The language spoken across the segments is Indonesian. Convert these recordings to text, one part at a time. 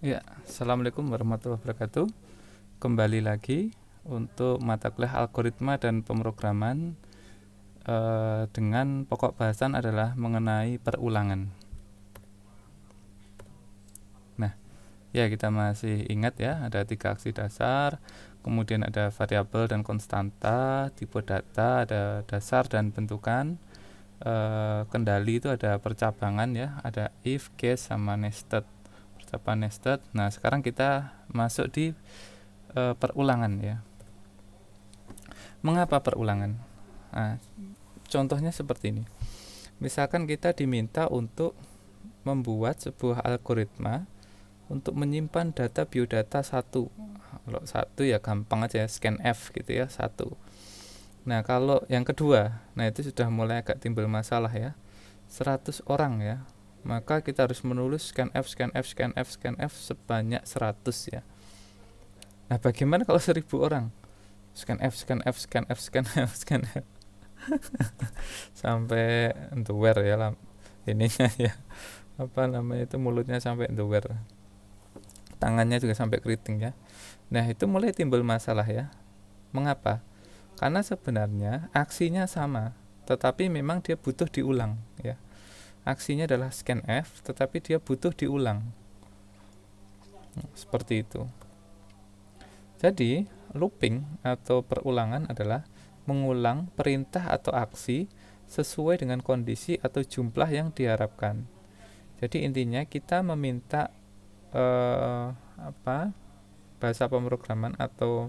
Ya, Assalamualaikum warahmatullahi wabarakatuh. Kembali lagi untuk mata kuliah algoritma dan pemrograman dengan pokok bahasan adalah mengenai perulangan. Nah, ya kita masih ingat ya, ada tiga aksi dasar, kemudian ada variabel dan konstanta, tipe data, ada dasar dan bentukan, kendali itu ada percabangan ya, ada if, case, sama nested. Percobaan nested. Nah, sekarang kita masuk di perulangan ya. Mengapa perulangan? Nah, contohnya seperti ini. Misalkan kita diminta untuk membuat sebuah algoritma untuk menyimpan data biodata satu. Kalau satu ya gampang aja, scanf gitu ya, satu. Nah, kalau yang kedua, nah itu sudah mulai agak timbul masalah ya. 100 orang ya. Maka kita harus menulis scanf sebanyak 100 ya. Nah, bagaimana kalau 1000 orang? Scanf sampai underwear ya lah ininya ya, apa namanya itu, mulutnya sampai underwear, tangannya juga sampai keriting ya. Nah, itu mulai timbul masalah ya. Mengapa? Karena sebenarnya aksinya sama, tetapi memang dia butuh diulang ya. Aksinya adalah scanf, tetapi dia butuh diulang. Seperti itu. Jadi, looping atau perulangan adalah mengulang perintah atau aksi sesuai dengan kondisi atau jumlah yang diharapkan. Jadi intinya kita meminta apa, bahasa pemrograman atau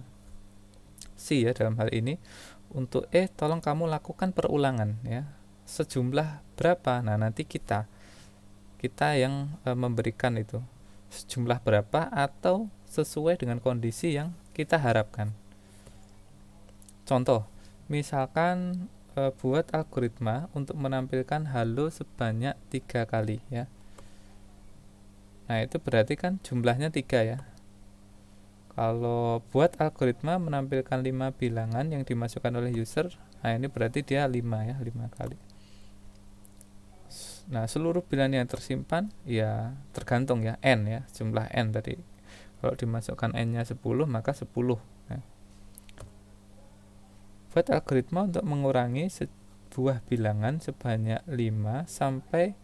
C ya dalam hal ini, untuk tolong kamu lakukan perulangan ya, sejumlah berapa. Nah, nanti kita yang memberikan itu sejumlah berapa atau sesuai dengan kondisi yang kita harapkan. Contoh, misalkan buat algoritma untuk menampilkan halo sebanyak 3 kali ya. Nah, itu berarti kan jumlahnya 3 ya. Kalau buat algoritma menampilkan 5 bilangan yang dimasukkan oleh user, nah ini berarti dia 5 ya, 5 kali. Nah, seluruh bilangan yang tersimpan ya tergantung ya, n ya, jumlah n tadi. Kalau dimasukkan n-nya 10, maka 10 ya. Buat algoritma untuk mengurangi sebuah bilangan sebanyak 5 sampai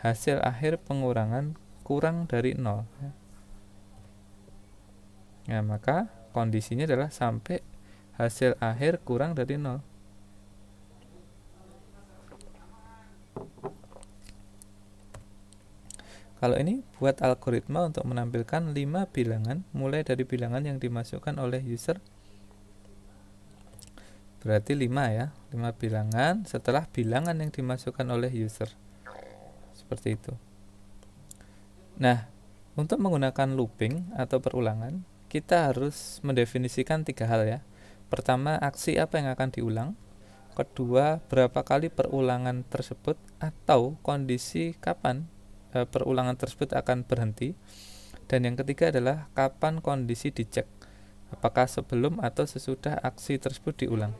hasil akhir pengurangan kurang dari 0 ya. Nah, maka kondisinya adalah sampai hasil akhir kurang dari 0. Kalau ini buat algoritma untuk menampilkan 5 bilangan mulai dari bilangan yang dimasukkan oleh user, berarti 5 ya, 5 bilangan setelah bilangan yang dimasukkan oleh user. Seperti itu. Nah, untuk menggunakan looping atau perulangan, kita harus mendefinisikan 3 hal ya. Pertama, aksi apa yang akan diulang. Kedua, berapa kali perulangan tersebut atau kondisi kapan perulangan tersebut akan berhenti. Dan yang ketiga adalah kapan kondisi dicek, apakah sebelum atau sesudah aksi tersebut diulang.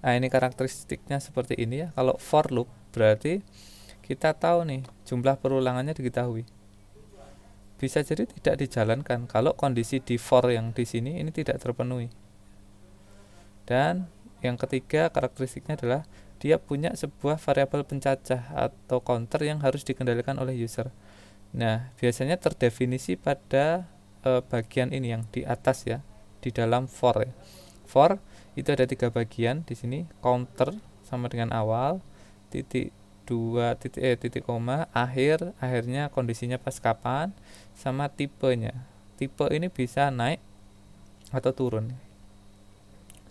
Nah, ini karakteristiknya seperti ini ya. Kalau for loop berarti kita tahu nih jumlah perulangannya diketahui. Bisa jadi tidak dijalankan kalau kondisi di for yang di sini ini tidak terpenuhi. Dan yang ketiga karakteristiknya adalah dia punya sebuah variabel pencacah atau counter yang harus dikendalikan oleh user. Nah, biasanya terdefinisi pada bagian ini yang di atas ya, di dalam for ya. For itu ada 3 bagian di sini, counter sama dengan awal, titik 2 titik koma, akhirnya kondisinya pas kapan, sama tipenya. Tipe ini bisa naik atau turun.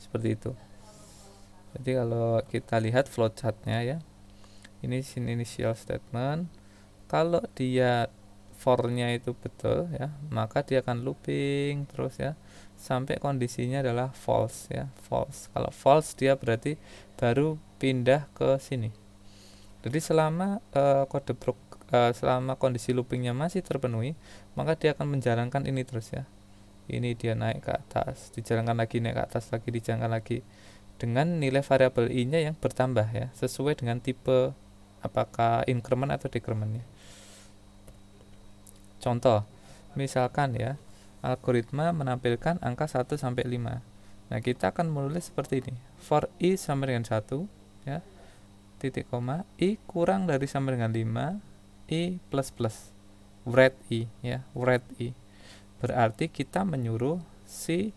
Seperti itu. Jadi kalau kita lihat flowchartnya ya, ini initial statement. Kalau dia for-nya itu betul ya, maka dia akan looping terus ya sampai kondisinya adalah false ya, false. Kalau false dia berarti baru pindah ke sini. Jadi selama selama kondisi loopingnya masih terpenuhi, maka dia akan menjalankan ini terus ya. Ini dia naik ke atas, dijalankan lagi, naik ke atas lagi, dijalankan lagi dengan nilai variabel i-nya yang bertambah ya, sesuai dengan tipe apakah increment atau decrement ya. Contoh, misalkan ya, algoritma menampilkan angka 1 sampai 5. Nah, kita akan menulis seperti ini. For i sama dengan 1, ya. Titik koma, i kurang dari sama dengan 5, i plus plus. Write i, ya, write i. Berarti kita menyuruh si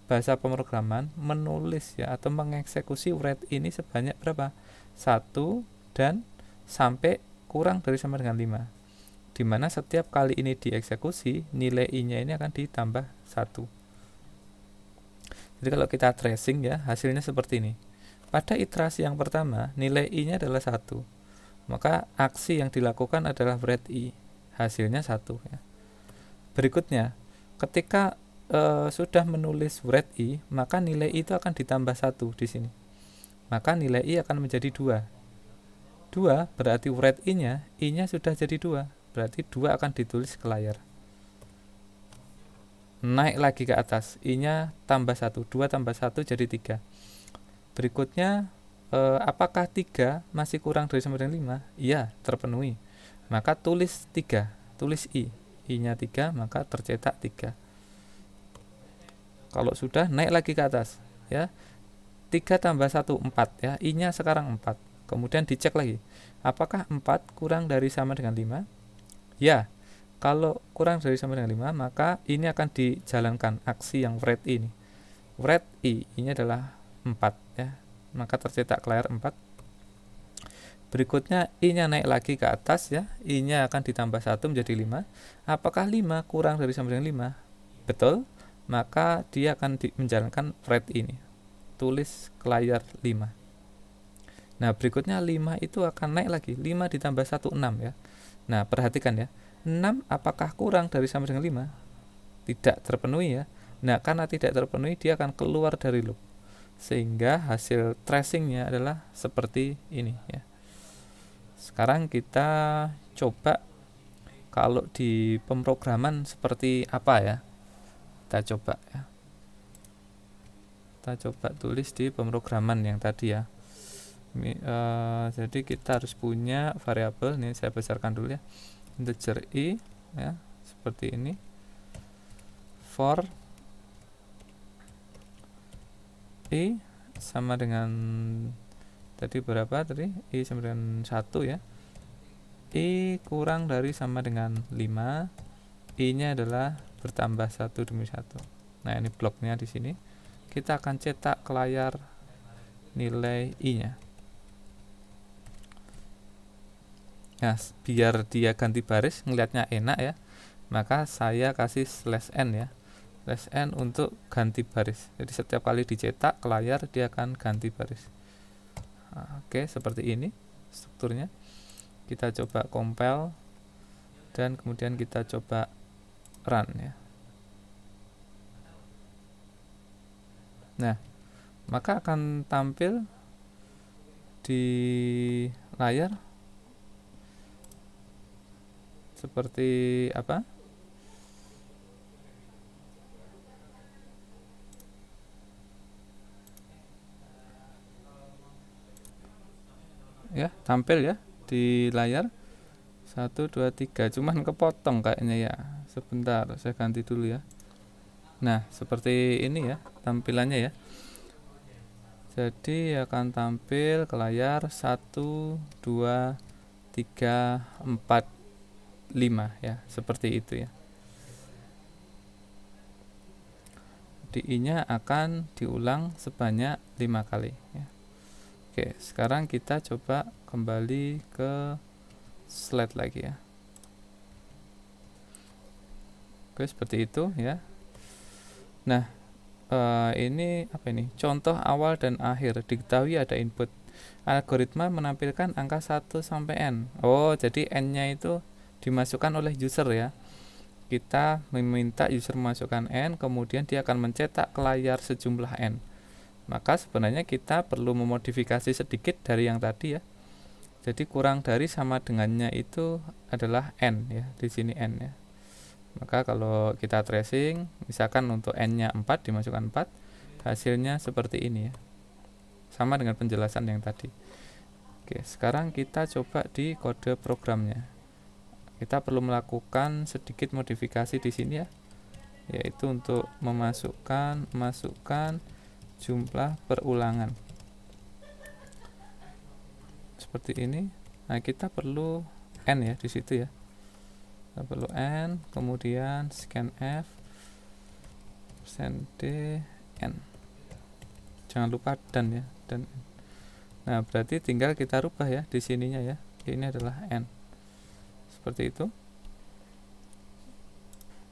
bahasa pemrograman menulis ya atau mengeksekusi write ini sebanyak berapa? 1 dan sampai kurang dari sama dengan 5. Dimana setiap kali ini dieksekusi, nilai i-nya ini akan ditambah 1. Jadi kalau kita tracing ya, hasilnya seperti ini. Pada iterasi yang pertama, nilai i-nya adalah 1. Maka aksi yang dilakukan adalah write i. Hasilnya 1 ya. Berikutnya, ketika sudah menulis write i, maka nilai i itu akan ditambah 1 di sini. Maka nilai i akan menjadi 2. 2 berarti write i-nya sudah jadi 2. Berarti 2 akan ditulis ke layar. Naik lagi ke atas, i-nya tambah 1. 2 tambah 1 jadi 3. Berikutnya, apakah 3 masih kurang dari sama dengan 5? Iya, terpenuhi. Maka tulis 3, tulis i-nya 3, maka tercetak 3. Kalau sudah, naik lagi ke atas ya. 3 tambah 1 4 ya, i-nya sekarang 4. Kemudian dicek lagi, apakah 4 kurang dari sama dengan 5? Ya, kalau kurang dari sama dengan 5, maka ini akan dijalankan aksi yang write ini. Write i-nya adalah 4 ya, maka tercetak ke layar 4. Berikutnya i-nya naik lagi ke atas ya, i-nya akan ditambah 1 menjadi 5. Apakah 5 kurang dari sama dengan 5? Betul, maka dia akan menjalankan write ini. Tulis ke layar 5. Nah, berikutnya 5 itu akan naik lagi. 5 ditambah 1, 6 ya. Nah, perhatikan ya. 6 apakah kurang dari sama dengan 5? Tidak terpenuhi ya. Nah, karena tidak terpenuhi, dia akan keluar dari loop. Sehingga hasil tracingnya adalah seperti ini ya. Sekarang kita coba kalau di pemrograman seperti apa ya. Kita coba ya. Kita coba tulis di pemrograman yang tadi ya. Jadi kita harus punya variabel. Ini saya besarkan dulu ya, integer i ya, seperti ini. For i sama dengan tadi berapa tadi, i sama dengan 1 ya, i kurang dari sama dengan 5, i nya adalah bertambah 1 demi 1. Nah, ini bloknya di sini. Kita akan cetak ke layar nilai i nya. Nah, biar dia ganti baris, ngelihatnya enak ya, maka saya kasih /n ya, /n untuk ganti baris. Jadi setiap kali dicetak ke layar, dia akan ganti baris. Nah, oke, seperti ini strukturnya. Kita coba compile dan kemudian kita coba run ya. Nah, maka akan tampil di layar seperti apa? Ya, tampil ya di layar 1 2 3, cuman kepotong kayaknya ya. Sebentar, saya ganti dulu ya. Nah, seperti ini ya tampilannya ya. Jadi akan tampil ke layar 1 2 3 4 5 ya, seperti itu ya. DI-nya akan diulang sebanyak 5 kali ya. Oke, sekarang kita coba kembali ke slide lagi ya. Oke, seperti itu ya. Nah, ini apa ini? Contoh awal dan akhir. Diketahui ada input. Algoritma menampilkan angka 1 sampai n. Oh, jadi n-nya itu dimasukkan oleh user ya. Kita meminta user memasukkan n, kemudian dia akan mencetak ke layar sejumlah n. Maka sebenarnya kita perlu memodifikasi sedikit dari yang tadi ya. Jadi kurang dari sama dengannya itu adalah n ya, di sini n ya. Maka kalau kita tracing, misalkan untuk n-nya 4 dimasukkan 4, hasilnya seperti ini ya. Sama dengan penjelasan yang tadi. Oke, sekarang kita coba di kode programnya. kita perlu melakukan sedikit modifikasi di sini ya, yaitu untuk masukkan jumlah perulangan seperti ini. Nah, kita perlu n ya di situ ya, kita perlu n, kemudian scanf %d n, jangan lupa dan ya, dan. Nah, berarti tinggal kita rubah ya di sininya ya, ini adalah n seperti itu.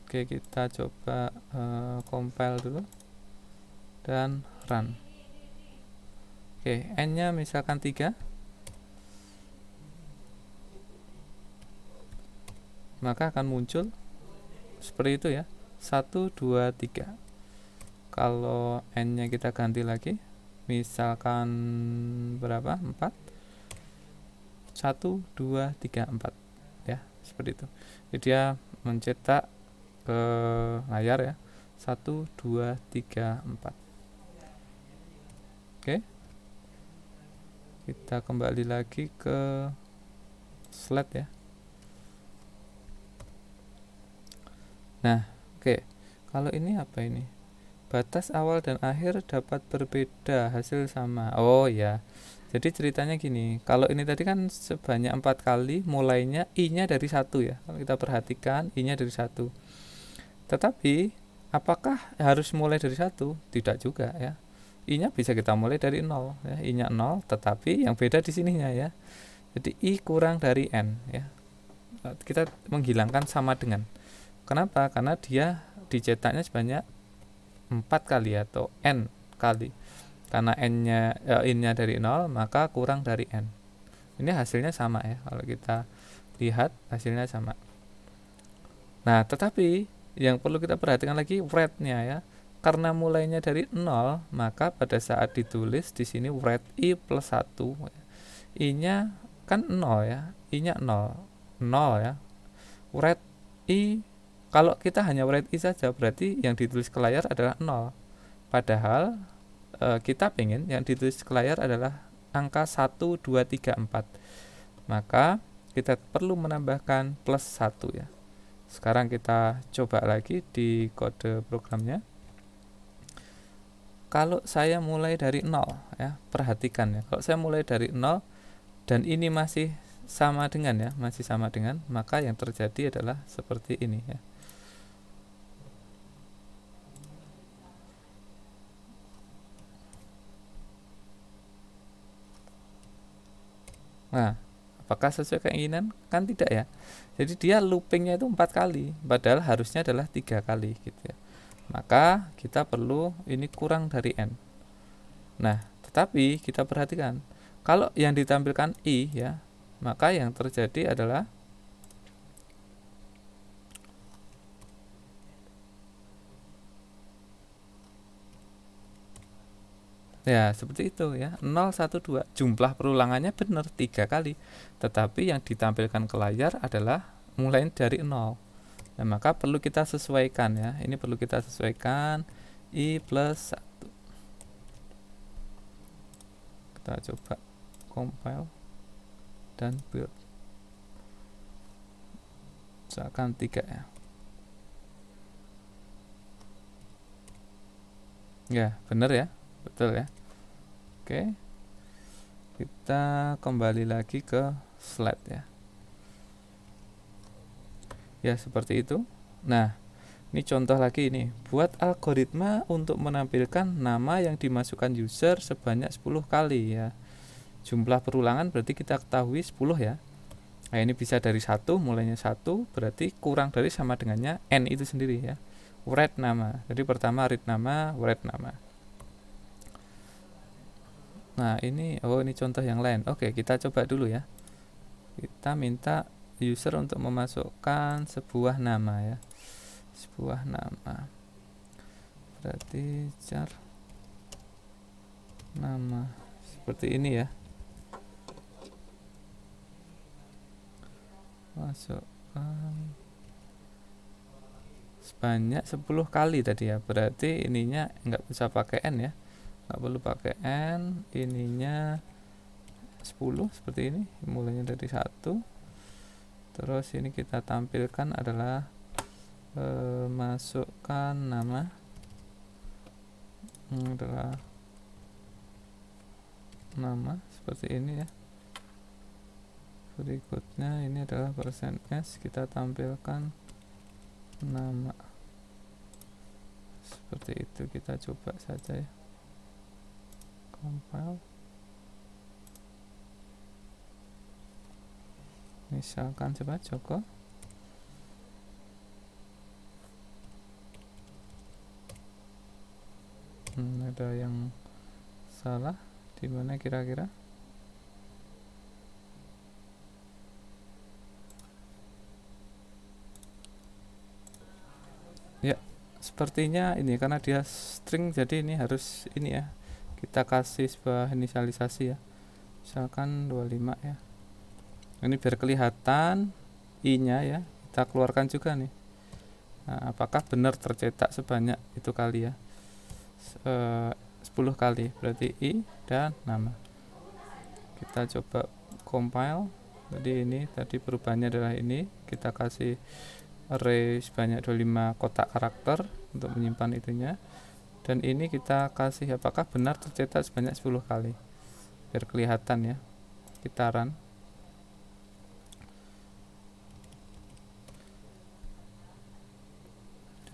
Oke, kita coba compile dulu dan run. Oke, n nya misalkan 3, maka akan muncul seperti itu ya, 1, 2, 3. Kalau n nya kita ganti lagi, misalkan berapa, 4, 1, 2, 3, 4 ya, seperti itu. Jadi dia mencetak ke layar ya, 1, 2, 3, 4. Oke, kita kembali lagi ke slide ya. Nah, oke, kalau ini apa ini, batas awal dan akhir dapat berbeda, hasil sama. Oh ya, jadi ceritanya gini, kalau ini tadi kan sebanyak 4 kali, mulainya i nya dari 1 ya, kalau kita perhatikan i nya dari 1. Tetapi apakah harus mulai dari 1? Tidak juga ya, i nya bisa kita mulai dari 0 ya, i nya 0, tetapi yang beda di sininya ya, jadi i kurang dari n ya, kita menghilangkan sama dengan. Kenapa? Karena dia dicetaknya sebanyak 4 kali atau n kali. Karena n nya in nya dari 0, maka kurang dari n. Ini hasilnya sama ya, kalau kita lihat hasilnya sama. Nah, tetapi yang perlu kita perhatikan lagi write-nya ya. Karena mulainya dari 0, maka pada saat ditulis di sini write i plus 1, i nya kan 0 ya, i nya 0 ya. Write i, kalau kita hanya write i saja, berarti yang ditulis ke layar adalah 0. Padahal kita pengen yang ditulis ke layar adalah angka 1, 2, 3, 4. Maka kita perlu menambahkan plus 1 ya. Sekarang kita coba lagi di kode programnya. Kalau saya mulai dari 0 ya, perhatikan ya, kalau saya mulai dari 0 dan ini masih sama dengan ya, masih sama dengan, maka yang terjadi adalah seperti ini ya. Nah, apakah sesuai keinginan? Kan tidak ya. Jadi dia loopingnya itu 4 kali, padahal harusnya adalah 3 kali gitu ya. Maka kita perlu ini kurang dari n. Nah, tetapi kita perhatikan, kalau yang ditampilkan i ya, maka yang terjadi adalah ya seperti itu ya, 0, 1, 2. Jumlah perulangannya benar 3 kali, tetapi yang ditampilkan ke layar adalah mulai dari 0. Nah, maka perlu kita sesuaikan ya, ini perlu kita sesuaikan i plus 1. Kita coba compile dan build, misalkan 3 ya. Ya, benar ya, betul ya. Oke, kita kembali lagi ke slide ya. Ya, seperti itu. Nah, ini contoh lagi ini. Buat algoritma untuk menampilkan nama yang dimasukkan user sebanyak 10 kali ya. Jumlah perulangan berarti kita ketahui 10 ya. Nah, ini bisa dari 1, mulainya 1, berarti kurang dari sama dengannya n itu sendiri ya. Write nama. Jadi pertama read nama, write nama. Nah, ini ini contoh yang lain. Oke, kita coba dulu ya. Kita minta user untuk memasukkan sebuah nama ya. Sebuah nama. Berarti char nama seperti ini ya. Masukkan sebanyak 10 kali tadi ya, berarti ininya nggak bisa pakai n ya, nggak perlu pakai n, ininya 10 seperti ini, mulainya dari 1, Terus ini kita tampilkan adalah masukkan nama, adalah nama seperti ini ya. Berikutnya ini adalah %s, kita tampilkan nama seperti itu. Kita coba saja ya, compile, misalkan coba Joko. Ada yang salah di mana kira-kira? Ya, sepertinya ini karena dia string, jadi ini harus ini ya, kita kasih sebuah inisialisasi ya, misalkan 25 ya. Ini biar kelihatan i-nya ya, kita keluarkan juga nih. Nah, apakah benar tercetak sebanyak itu kali ya, 10 kali, berarti i dan nama. Kita coba compile. Jadi ini tadi perubahannya adalah ini, kita kasih array sebanyak 25 kotak karakter untuk menyimpan itunya, dan ini kita kasih apakah benar tercetak sebanyak 10 kali biar kelihatan ya. Kita run.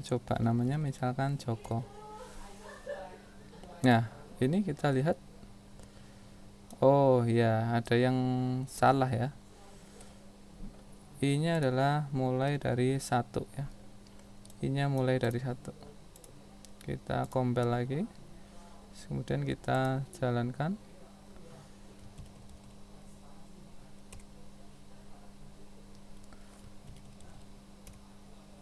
Coba namanya misalkan Joko. Nah, ini kita lihat, oh ya, ada yang salah ya. I-nya adalah mulai dari 1 ya. I-nya mulai dari 1. Kita compile lagi. Kemudian kita jalankan.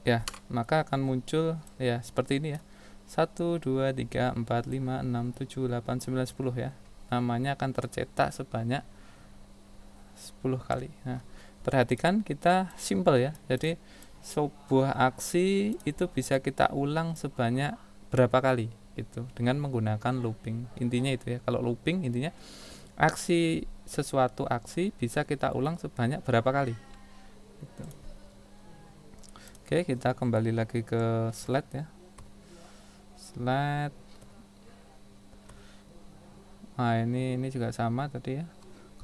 Ya, maka akan muncul ya seperti ini ya. 1, 2, 3, 4, 5, 6, 7, 8, 9, 10 ya. Namanya akan tercetak sebanyak 10 kali. Nah, perhatikan kita simple ya. Jadi sebuah aksi itu bisa kita ulang sebanyak berapa kali itu dengan menggunakan looping. Intinya itu ya. Kalau looping intinya sesuatu aksi bisa kita ulang sebanyak berapa kali. Gitu. Oke, kita kembali lagi ke slide ya. Slide. Nah, ini juga sama tadi ya.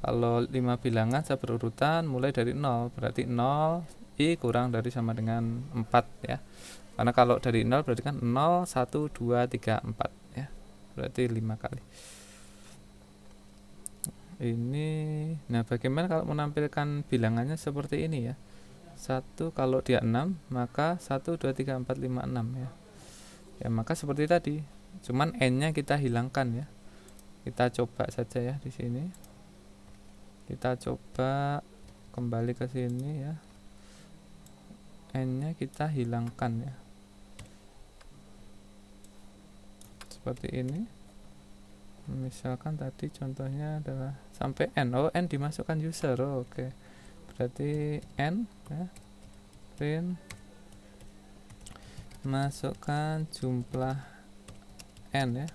Kalau 5 bilangan berurutan mulai dari 0, berarti 0 i kurang dari sama dengan 4 ya. Karena kalau dari 0 berarti kan 0, 1, 2, 3, 4 ya. Berarti 5 kali. Ini, nah bagaimana kalau menampilkan bilangannya seperti ini ya. 1 kalau dia 6, maka 1, 2, 3, 4, 5, 6 ya. Ya, maka seperti tadi, cuman n-nya kita hilangkan ya. Kita coba saja ya di sini. Kita coba kembali ke sini ya. N-nya kita hilangkan ya. Seperti ini. Misalkan tadi contohnya adalah sampai n. Oh, n dimasukkan user. Oh, oke. Berarti n ya. Print masukkan jumlah n ya,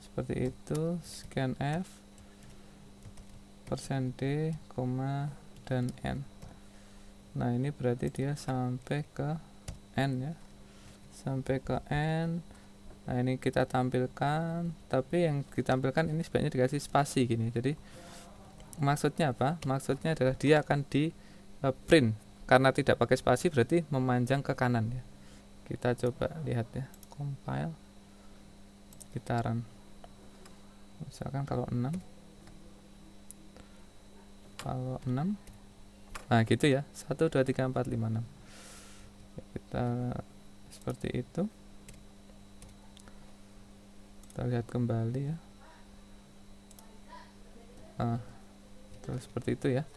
seperti itu. Scan f %d, dan n. Nah, ini berarti dia sampai ke n ya, sampai ke n. Nah, ini kita tampilkan, tapi yang ditampilkan ini sebaiknya dikasih spasi gini. Jadi maksudnya apa? Maksudnya adalah dia akan di print, karena tidak pakai spasi berarti memanjang ke kanan ya. Kita coba lihat ya, compile, kita run. Misalkan kalau 6, nah gitu ya, 1, 2, 3, 4, 5, 6 ya, kita seperti itu. Kita lihat kembali ya. Terus seperti itu ya.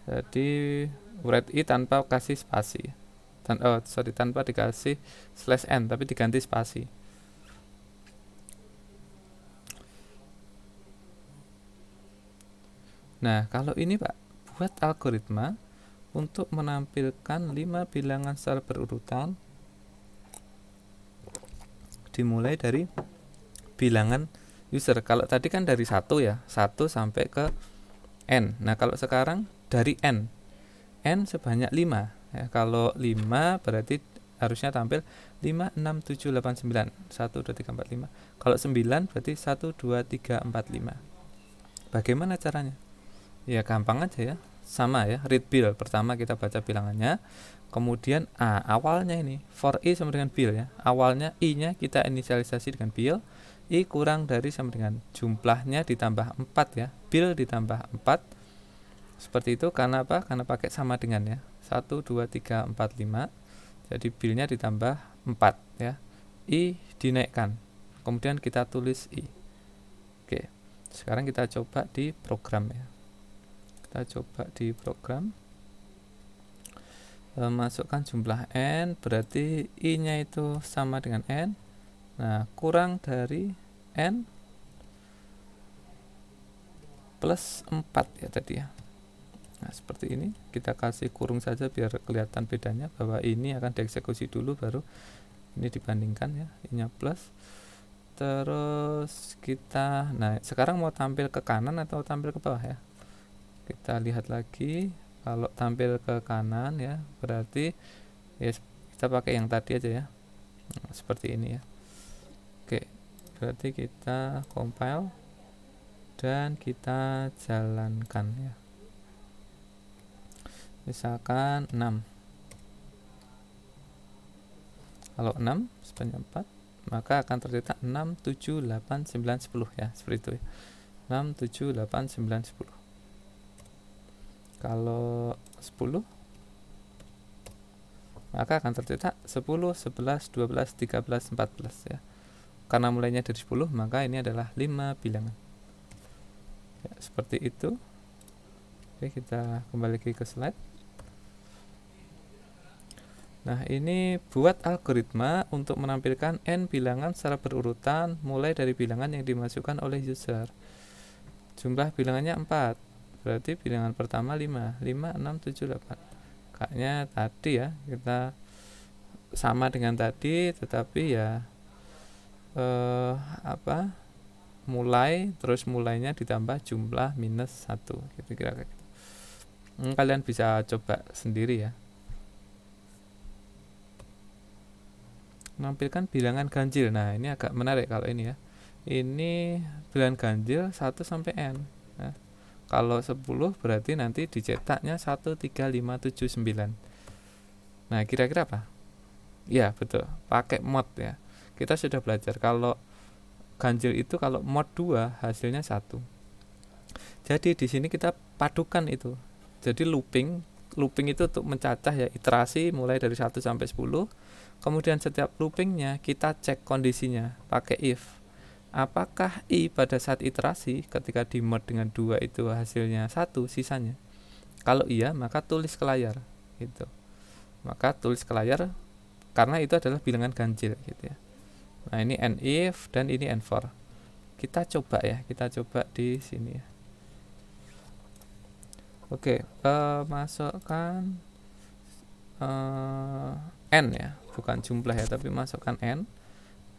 Jadi write i tanpa kasih spasi, tanpa dikasih /n, tapi diganti spasi. Nah, kalau ini Pak, buat algoritma untuk menampilkan 5 bilangan secara berurutan dimulai dari bilangan user. Kalau tadi kan dari 1 ya, 1 sampai ke n. Nah, kalau sekarang dari n N sebanyak 5 ya. Kalau 5 berarti harusnya tampil 5, 6, 7, 8, 9 1, 2, 3, 4, 5. Kalau 9 berarti 1, 2, 3, 4, 5. Bagaimana caranya? Ya gampang aja ya, sama ya, read bill. Pertama kita baca bilangannya, kemudian awalnya ini for I sama dengan bill ya, awalnya I nya kita inisialisasi dengan bill, I kurang dari sama dengan jumlahnya ditambah 4 ya, bill ditambah 4. Seperti itu karena apa? Karena pakai sama dengan ya, 1, 2, 3, 4, 5. Jadi billnya ditambah 4 ya, I dinaikkan, kemudian kita tulis I. Oke, sekarang kita coba di program ya. Kita coba di program, masukkan jumlah N, berarti I nya itu sama dengan N. Nah, kurang dari N plus 4 ya tadi ya. Nah, seperti ini, kita kasih kurung saja biar kelihatan bedanya, bahwa ini akan dieksekusi dulu baru ini dibandingkan ya, I nya plus. Terus kita, nah sekarang mau tampil ke kanan atau tampil ke bawah ya, kita lihat lagi. Kalau tampil ke kanan ya, berarti ya kita pakai yang tadi aja ya. Nah, seperti ini ya. Oke, berarti kita compile dan kita jalankan ya. Misalkan 6. Kalau 6 sebanyak 4, maka akan tercetak 6, 7, 8, 9, 10 ya, seperti itu ya. 6, 7, 8, 9, 10. Kalau 10, maka akan tercetak 10, 11, 12, 13, 14 ya. Karena mulainya dari 10, maka ini adalah 5 bilangan ya, seperti itu. Oke, kita kembali ke slide. Nah, ini buat algoritma untuk menampilkan N bilangan secara berurutan mulai dari bilangan yang dimasukkan oleh user. Jumlah bilangannya 4, berarti bilangan pertama 5, 5, 6, 7, 8. Kayaknya tadi ya, kita sama dengan tadi, tetapi ya mulai, terus mulainya ditambah jumlah minus 1 gitu kira-kira. Kalian bisa coba sendiri ya. Menampilkan bilangan ganjil. Nah, ini agak menarik kalau ini ya. Ini bilangan ganjil 1 sampai N. Nah, kalau 10 berarti nanti dicetaknya 1, 3, 5, 7, 9. Nah, kira-kira apa? Ya, betul. Pakai mod ya. Kita sudah belajar kalau ganjil itu kalau mod 2 hasilnya 1. Jadi di sini kita padukan itu. Jadi looping itu untuk mencacah ya, iterasi mulai dari 1 sampai 10. Kemudian setiap loopingnya kita cek kondisinya pakai if. Apakah I pada saat iterasi ketika di mod dengan 2 itu hasilnya 1 sisanya? Kalau iya, maka tulis ke layar gitu. Maka tulis ke layar karena itu adalah bilangan ganjil gitu ya. Nah, ini n if dan ini n for. Kita coba ya, kita coba di sini ya. Oke, masukkan N ya, bukan jumlah ya, tapi masukkan N.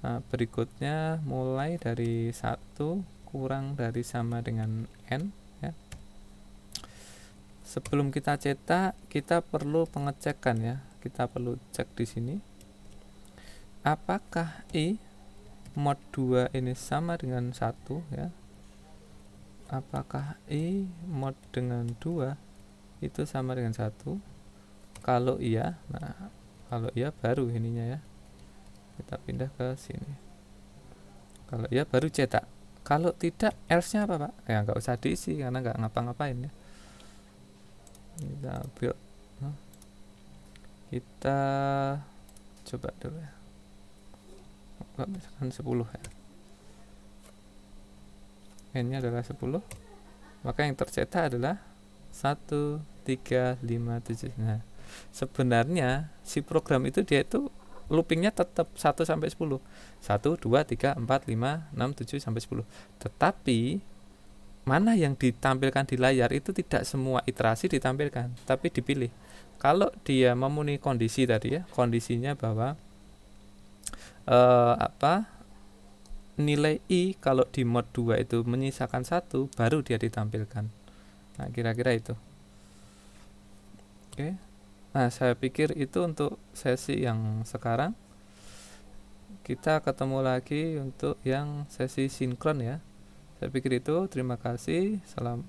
Nah, berikutnya mulai dari 1 kurang dari sama dengan N ya. Sebelum kita cetak, kita perlu pengecekan ya. Kita perlu cek di sini. Apakah I mod 2 ini sama dengan 1 ya? Apakah I mod dengan 2 itu sama dengan 1? Kalau iya, nah kalau iya baru ininya ya, kita pindah ke sini. Kalau iya baru cetak. Kalau tidak, else-nya apa Pak? Ya nggak usah diisi karena nggak ngapa-ngapain ya. Kita build, kita coba dulu ya. Misalkan 10 ya. N-nya adalah 10, maka yang tercetak adalah 1, 3, 5, 7. Nah, sebenarnya si program itu dia itu loopingnya tetap 1 sampai 10. 1, 2, 3, 4, 5, 6, 7 sampai 10. Tetapi mana yang ditampilkan di layar itu tidak semua iterasi ditampilkan, tapi dipilih. Kalau dia memenuhi kondisi tadi ya, kondisinya bahwa nilai I kalau di mod 2 itu menyisakan 1, baru dia ditampilkan. Nah, kira-kira itu. Oke. Nah, saya pikir itu untuk sesi yang sekarang. Kita ketemu lagi untuk yang sesi sinkron ya. Saya pikir itu. Terima kasih. Salam.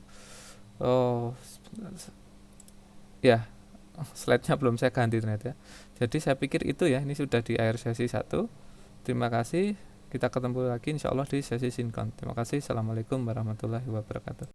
Oh, ya, slide-nya belum saya ganti ternyata ya. Jadi saya pikir itu ya. Ini sudah di akhir sesi 1. Terima kasih. Kita ketemu lagi insya Allah di sesi sinkron. Terima kasih. Assalamualaikum warahmatullahi wabarakatuh.